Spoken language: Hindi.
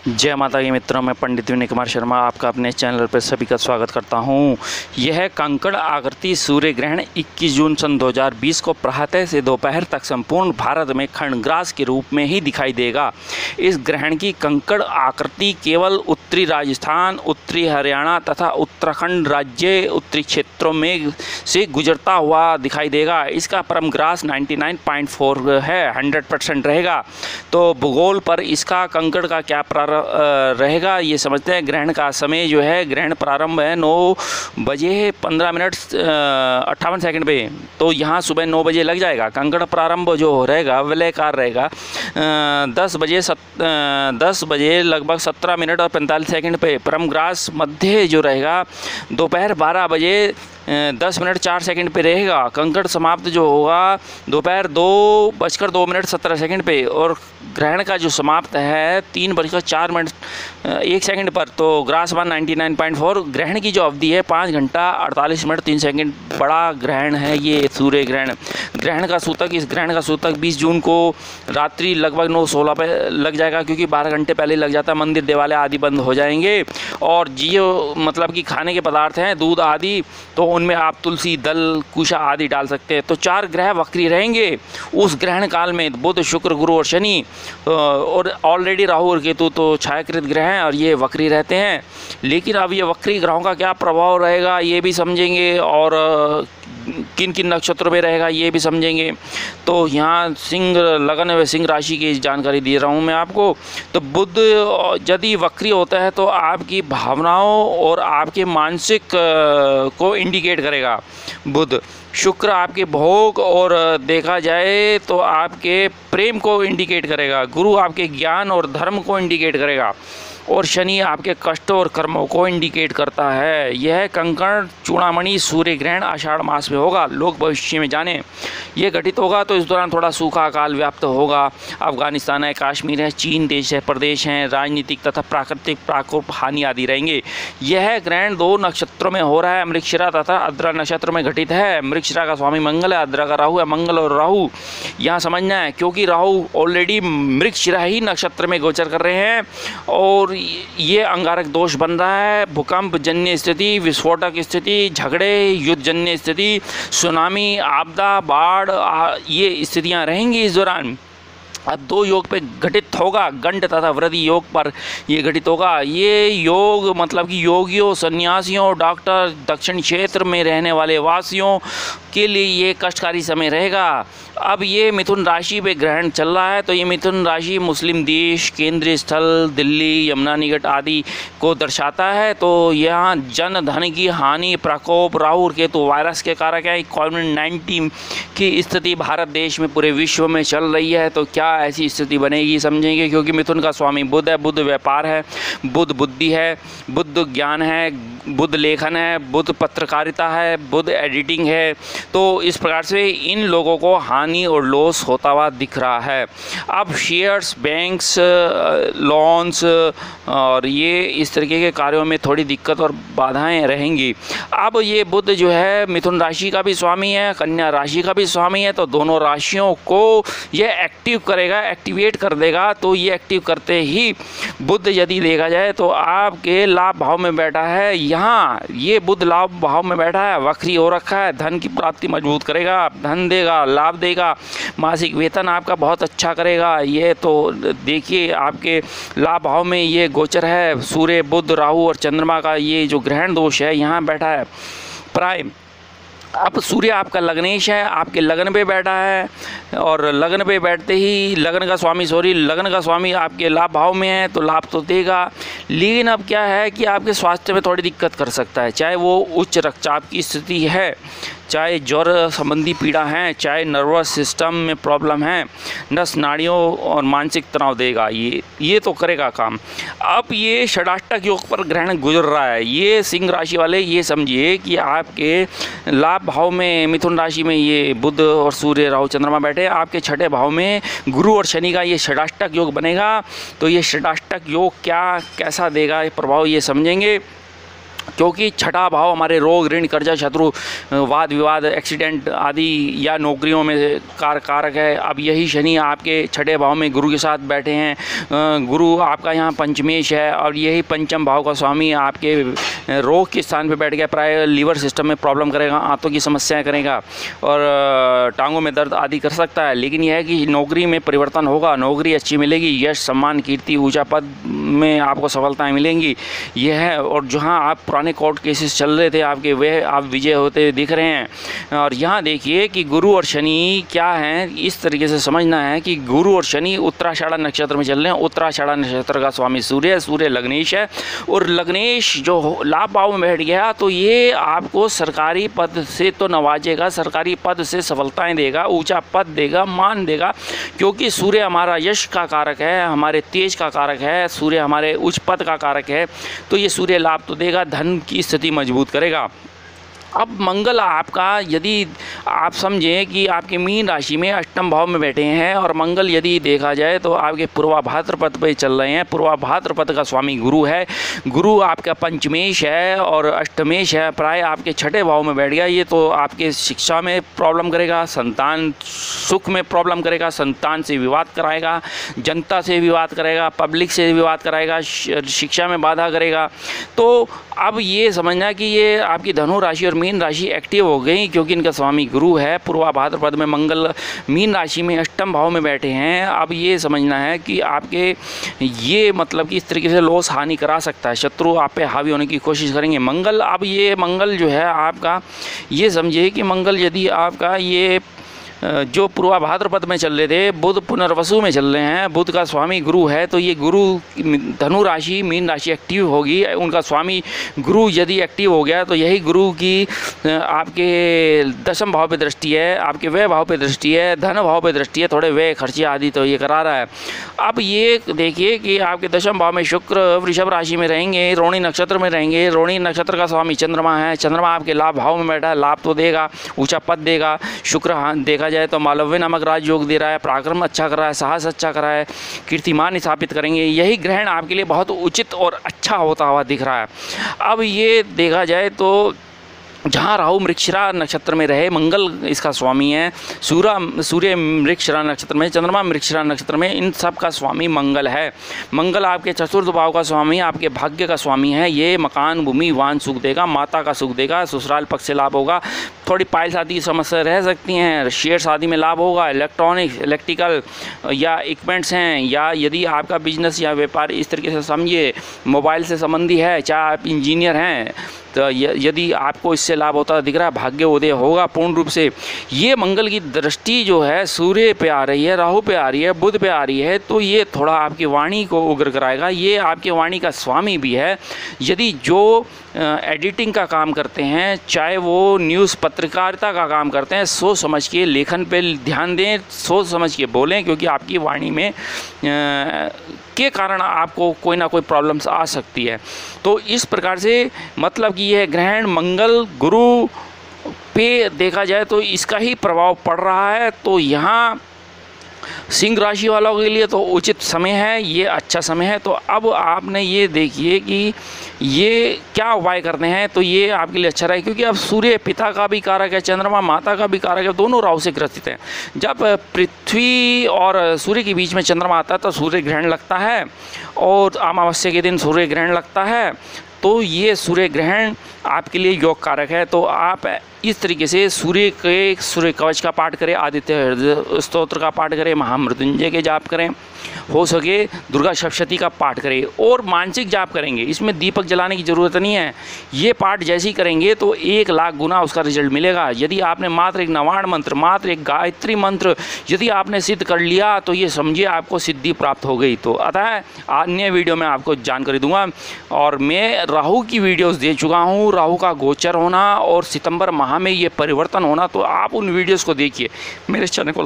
जय माता के मित्रों, मैं पंडित विनय कुमार शर्मा आपका अपने चैनल पर सभी का स्वागत करता हूं। यह कंकड़ आकृति सूर्य ग्रहण 21 जून सन 2020 को प्रातः से दोपहर तक संपूर्ण भारत में खंडग्रास के रूप में ही दिखाई देगा। इस ग्रहण की कंकड़ आकृति केवल उत्तरी राजस्थान, उत्तरी हरियाणा तथा उत्तराखंड राज्य उत्तरी क्षेत्रों में से गुजरता हुआ दिखाई देगा। इसका परमग्रास 99.4 है, 100% रहेगा। तो भूगोल पर इसका कंकड़ का क्या रहेगा ये समझते हैं। ग्रहण का समय जो है, ग्रहण प्रारंभ है 9:58 पे, तो यहाँ सुबह 9 बजे लग जाएगा। कंकड़ प्रारंभ जो रहेगा वलयकार रहेगा 10 बजे लगभग 17 मिनट और 45 सेकंड पे। परमग्रास मध्य जो रहेगा दोपहर 12 बजे 10 मिनट 4 सेकंड पे रहेगा। कंकड़ समाप्त जो होगा दोपहर 2:02 पे, और ग्रहण का जो समाप्त है 3:04 पर। तो ग्रासमान 99.4। ग्रहण की जो अवधि है 5 घंटा 48 मिनट 3 सेकंड। बड़ा ग्रहण है ये सूर्य ग्रहण। ग्रहण का सूतक, इस ग्रहण का सूतक 20 जून को रात्रि लगभग 9:16 पे लग जाएगा, क्योंकि 12 घंटे पहले लग जाता है। मंदिर देवालय आदि बंद हो जाएंगे, और जो मतलब कि खाने के पदार्थ हैं दूध आदि, तो उनमें आप तुलसी, दल, कुशा आदि डाल सकते हैं। तो 4 ग्रह वक्री रहेंगे उस ग्रहण काल में, बुध, शुक्र, गुरु और शनि। और ऑलरेडी राहु और केतु तो छायाकृत ग्रह हैं और ये वक्री रहते हैं। लेकिन अब ये वक्री ग्रहों का क्या प्रभाव रहेगा ये भी समझेंगे, और किन किन नक्षत्रों में रहेगा ये भी समझेंगे। तो यहाँ सिंह लगन व सिंह राशि की जानकारी दे रहा हूँ मैं आपको। तो बुध यदि वक्री होता है तो आपकी भावनाओं और आपके मानसिक को इंडिकेट करेगा बुध। शुक्र आपके भोग और देखा जाए तो आपके प्रेम को इंडिकेट करेगा। गुरु आपके ज्ञान और धर्म को इंडिकेट करेगा, और शनि आपके कष्टों और कर्मों को इंडिकेट करता है। यह कंकड़ चूड़ामणि सूर्य ग्रहण आषाढ़ मास में होगा। लोग भविष्य में जाने यह घटित होगा तो इस दौरान थोड़ा सूखा काल व्याप्त होगा। अफगानिस्तान है, कश्मीर है, चीन देश है, प्रदेश हैं, राजनीतिक तथा प्राकृतिक प्राकोप हानि आदि रहेंगे। यह ग्रहण 2 नक्षत्रों में हो रहा है, मृगशिरा तथा आद्रा नक्षत्र में घटित है। मृगशिरा का स्वामी मंगल है, आद्रा का राहु है। मंगल और राहु यहाँ समझना है, क्योंकि राहु ऑलरेडी मृगशिरा ही नक्षत्र में गोचर कर रहे हैं, और ये अंगारक दोष बन रहा है। भूकंप जन्य स्थिति, विस्फोटक स्थिति, झगड़े, युद्ध जन्य स्थिति, सुनामी, आपदा, बाढ़, ये स्थितियां रहेंगी इस दौरान। अब 2 योग पे घटित होगा, गंड तथा वृद्धि योग पर ये घटित होगा। ये योग मतलब कि योगियों, सन्यासियों, डॉक्टर, दक्षिण क्षेत्र में रहने वाले वासियों के लिए ये कष्टकारी समय रहेगा। अब ये मिथुन राशि पे ग्रहण चल रहा है, तो ये मिथुन राशि मुस्लिम देश, केंद्रीय स्थल, दिल्ली, यमुना निकट आदि को दर्शाता है। तो यहाँ जन धन की हानि, प्रकोप, राहु और केतु वायरस के कारक है। कोविड-19 की स्थिति भारत देश में पूरे विश्व में चल रही है। तो क्या ऐसी स्थिति बनेगी समझेंगे, क्योंकि मिथुन का स्वामी बुध है। बुध व्यापार है, बुध बुद्धि है, बुध ज्ञान है, बुध लेखन है, बुध पत्रकारिता है, बुध एडिटिंग है। तो इस प्रकार से इन लोगों को हानि और लॉस होता हुआ दिख रहा है। अब शेयर्स, बैंक्स, लोन्स और ये इस तरीके के कार्यों में थोड़ी दिक्कत और बाधाएं रहेंगी। अब ये बुध जो है मिथुन राशि का भी स्वामी है, कन्या राशि का भी स्वामी है, तो दोनों राशियों को ये एक्टिव करेगा, एक्टिवेट कर देगा। तो ये एक्टिव करते ही बुध यदि देखा जाए तो आपके लाभ भाव में बैठा है। यहाँ ये बुध लाभ भाव में बैठा है, वक्री हो रखा है। धन की प्राप्ति मजबूत करेगा, धन देगा, लाभ देगा, मासिक वेतन आपका बहुत अच्छा करेगा। ये तो देखिए आपके लाभ भाव में ये गोचर है। सूर्य, बुध, राहु और चंद्रमा का ये जो ग्रहण दोष है यहाँ बैठा है प्राइम। अब सूर्य आपका लग्नेश है, आपके लगन पे बैठा है, और लगन पे बैठते ही लगन का स्वामी आपके लाभ भाव में है, तो लाभ तो देगा। लेकिन अब क्या है कि आपके स्वास्थ्य में थोड़ी दिक्कत कर सकता है, चाहे वो उच्च रक्तचाप की स्थिति है, चाहे ज्वर संबंधी पीड़ा है, चाहे नर्वस सिस्टम में प्रॉब्लम है, नस नाड़ियों और मानसिक तनाव देगा। ये तो करेगा काम। अब ये षडाष्टक योग पर ग्रहण गुजर रहा है। ये सिंह राशि वाले ये समझिए कि आपके लाभ भाव में मिथुन राशि में ये बुध और सूर्य, राहु, चंद्रमा बैठे। आपके 6ठे भाव में गुरु और शनि का ये षडाष्टक योग बनेगा। तो ये षडाष्टक योग कैसा देगा ये प्रभाव, ये समझेंगे। क्योंकि छठा भाव हमारे रोग, ऋण, कर्जा, शत्रु, वाद विवाद, एक्सीडेंट आदि या नौकरियों में कारक है। अब यही शनि आपके छठे भाव में गुरु के साथ बैठे हैं। गुरु आपका यहाँ पंचमेश है और यही पंचम भाव का स्वामी आपके रोग के स्थान पे बैठ गया। प्राय लीवर सिस्टम में प्रॉब्लम करेगा, आंतों की समस्याएं करेगा और टांगों में दर्द आदि कर सकता है। लेकिन यह है कि नौकरी में परिवर्तन होगा, नौकरी अच्छी मिलेगी, यश, सम्मान, कीर्ति, ऊंचा पद में आपको सफलताएँ मिलेंगी। यह है। और जहाँ आप पुराने कोर्ट केसेस चल रहे थे आपके, वे आप विजय होते दिख रहे हैं। और यहाँ देखिए कि गुरु और शनि क्या हैं, इस तरीके से समझना है कि गुरु और शनि उत्तराषाढ़ा नक्षत्र में चल रहे हैं। उत्तराषाढ़ा नक्षत्र का स्वामी सूर्य, सूर्य लग्नेश है और लग्नेश जो लाभ भाव में बैठ गया तो ये आपको सरकारी पद से तो नवाजेगा, सरकारी पद से सफलताएं देगा, ऊंचा पद देगा, मान देगा, क्योंकि सूर्य हमारा यश का कारक है, हमारे तेज का कारक है, सूर्य हमारे उच्च पद का कारक है। तो ये सूर्य लाभ तो देगा, धन की स्थिति मजबूत करेगा। अब मंगल आपका, यदि आप समझें कि आपके मीन राशि में अष्टम भाव में बैठे हैं और मंगल यदि देखा जाए तो आपके पूर्वा भाद्रपद पे चल रहे हैं। पूर्वा भाद्रपद का स्वामी गुरु है। गुरु आपका पंचमेश है और अष्टमेश है, प्राय आपके छठे भाव में बैठ गया। ये तो आपके शिक्षा में प्रॉब्लम करेगा, संतान सुख में प्रॉब्लम करेगा, संतान से विवाद कराएगा, जनता से विवाद करेगा, पब्लिक से विवाद कराएगा, शिक्षा में बाधा करेगा। तो अब ये समझना कि ये आपकी धनु राशि और मीन राशि एक्टिव हो गई, क्योंकि इनका स्वामी गुरु है। पूर्वा भाद्रपद में मंगल मीन राशि में अष्टम भाव में बैठे हैं। अब ये समझना है कि आपके ये मतलब कि इस तरीके से लॉस हानि करा सकता है, शत्रु आप पे हावी होने की कोशिश करेंगे। मंगल, अब ये मंगल जो है आपका, ये समझिए कि मंगल यदि आपका ये जो पूर्वा भाद्रपद में चल रहे थे, बुध पुनर्वसु में चल रहे हैं, बुध का स्वामी गुरु है, तो ये गुरु धनु राशि मीन राशि एक्टिव होगी। उनका स्वामी गुरु यदि एक्टिव हो गया तो यही गुरु की आपके दशम भाव पे दृष्टि है, आपके व्यय भाव पे दृष्टि है, धन भाव पे दृष्टि है, थोड़े व्यय खर्चे आदि तो ये करा रहा है। अब ये देखिए कि आपके दशम भाव में शुक्र वृषभ राशि में रहेंगे, रोहिणी नक्षत्र में रहेंगे। रोहिणी नक्षत्र का स्वामी चंद्रमा है। चंद्रमा आपके लाभ भाव में बैठा है, लाभ तो देगा, ऊंचा पद देगा। शुक्र देखा जाए तो मालव्य नामक राजयोग दे रहा है, पराक्रम अच्छा कर रहा है, साहस अच्छा कर रहा है, कीर्तिमान स्थापित करेंगे। यही ग्रहण आपके लिए बहुत उचित और अच्छा होता हुआ दिख रहा है। अब ये देखा जाए तो जहाँ राहु मृगशिरा नक्षत्र में रहे, मंगल इसका स्वामी है, सूर्य मृगशिरा नक्षत्र में, चंद्रमा मृगशिरा नक्षत्र में, इन सब का स्वामी मंगल है। मंगल आपके चतुर्थ भाव का स्वामी, आपके भाग्य का स्वामी है। ये मकान, भूमि, वाहन सुख देगा, माता का सुख देगा, ससुराल पक्ष से लाभ होगा, थोड़ी पाइल्स आदि की समस्या रह सकती हैं, शेयर्स आदि में लाभ होगा, इलेक्ट्रॉनिक्स, इलेक्ट्रिकल या इक्विपमेंट्स हैं, या यदि आपका बिजनेस या व्यापार इस तरीके से समझिए मोबाइल से संबंधी है, चाहे आप इंजीनियर हैं, तो यदि आपको इससे लाभ होता दिख रहा है, भाग्य उदय होगा पूर्ण रूप से। ये मंगल की दृष्टि जो है सूर्य पे आ रही है, राहु पे आ रही है, बुध पे आ रही है, तो ये थोड़ा आपकी वाणी को उग्र कराएगा। ये आपकी वाणी का स्वामी भी है। यदि जो एडिटिंग का काम करते हैं, चाहे वो न्यूज़ पत्रकारिता का काम करते हैं, सोच समझ के लेखन पे ध्यान दें, सोच समझ के बोलें, क्योंकि आपकी वाणी में के कारण आपको कोई ना कोई प्रॉब्लम्स आ सकती है। तो इस प्रकार से मतलब कि यह ग्रहण मंगल गुरु पे देखा जाए तो इसका ही प्रभाव पड़ रहा है। तो यहाँ सिंह राशि वालों के लिए तो उचित समय है, ये अच्छा समय है। तो अब आपने ये देखिए कि ये क्या उपाय करते हैं तो ये आपके लिए अच्छा रहेगा, क्योंकि अब सूर्य पिता का भी कारक है, चंद्रमा माता का भी कारक है, दोनों राहु से ग्रसित हैं। जब पृथ्वी और सूर्य के बीच में चंद्रमा आता है तो सूर्य ग्रहण लगता है और अमावस्या के दिन सूर्य ग्रहण लगता है। तो ये सूर्य ग्रहण आपके लिए योग कारक है। तो आप इस तरीके से सूर्य कवच का पाठ करें, आदित्य स्तोत्र का पाठ करें, महामृत्युंजय के जाप करें, हो सके दुर्गा सप्तशती का पाठ करें और मानसिक जाप करेंगे। इसमें दीपक जलाने की ज़रूरत नहीं है। ये पाठ जैसे ही करेंगे तो 1 लाख गुना उसका रिजल्ट मिलेगा। यदि आपने मात्र एक नवाण मंत्र, मात्र एक गायत्री मंत्र यदि आपने सिद्ध कर लिया तो ये समझिए आपको सिद्धि प्राप्त हो गई। तो अतः अन्य वीडियो में आपको जानकारी दूंगा। और मैं राहु की वीडियोज़ दे चुका हूँ, राहु का गोचर होना और सितंबर माह में ये परिवर्तन होना, तो आप उन वीडियोज़ को देखिए। मेरे चैनल को